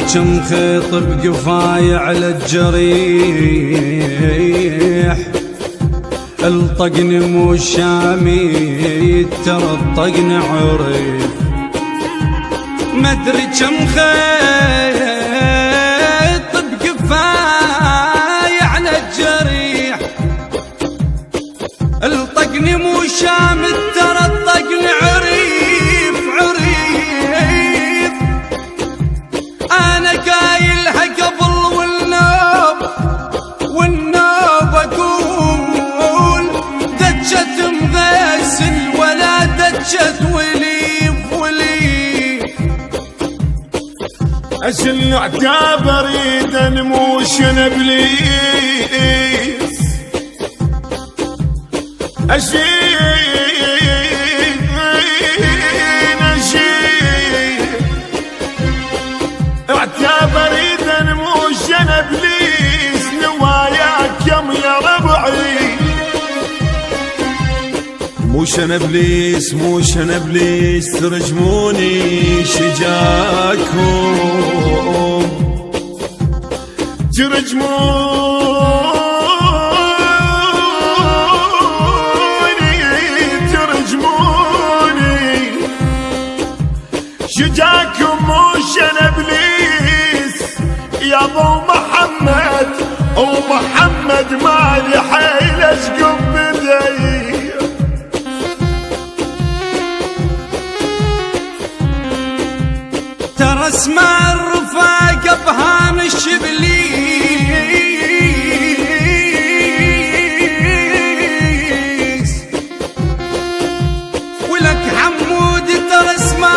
مدري كم خيط بقفاي على الجريح، الطقني مو شامي ترى الطقن عريف. مدري كم خيط بقفاي على الجريح، الطقني مو شامي ترى الطقن عريف عريف. انا قايلها قبل والنوب اقول دجت مغسل ولا دجت وليف وليف. اشلع بريدا مو شنبليس، اعتبر اذا مو شنبليس، نواياك يم يا ربعي. مو شنبليس مو شنبليس ترجموني شجاكم، شجاكم مو شنبليس يا ابو محمد. ومحمد مالي حيل اشقب بدي، ترى اسمع الرفاقة بهامش ابليس، ولك حمود ترى اسمع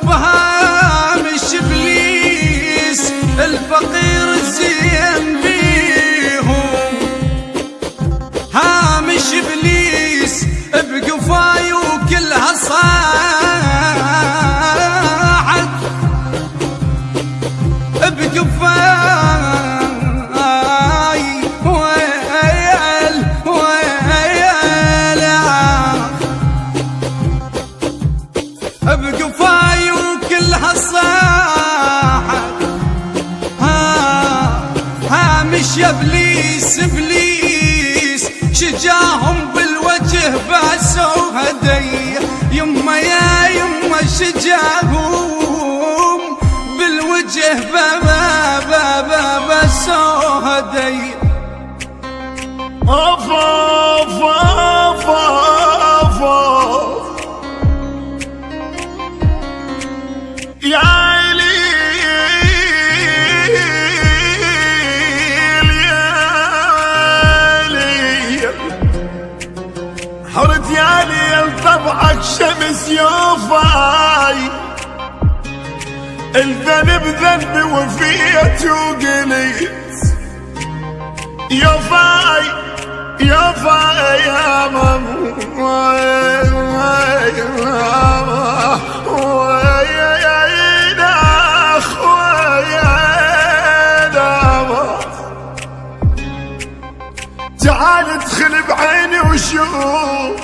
بهامش ابليس. الفقير الزين بيهم هامش ابليس، بقفاي وكلها صاعد بقفاي ويل ويل بقفاي وكلها صاحت. هامش يا ابليس ابليس، شجاهم بالوجه باسوا هديه. يما يا يما شجاهم بالوجه باسوا هديه. اوف اوف اوف اوف يا ليل حرت يا ليل طبعك شمس يوفاي. الذنب ذنبي وفيت وقليت يوفاي يوفاي يا ماما تعال ادخل بعيني وشوف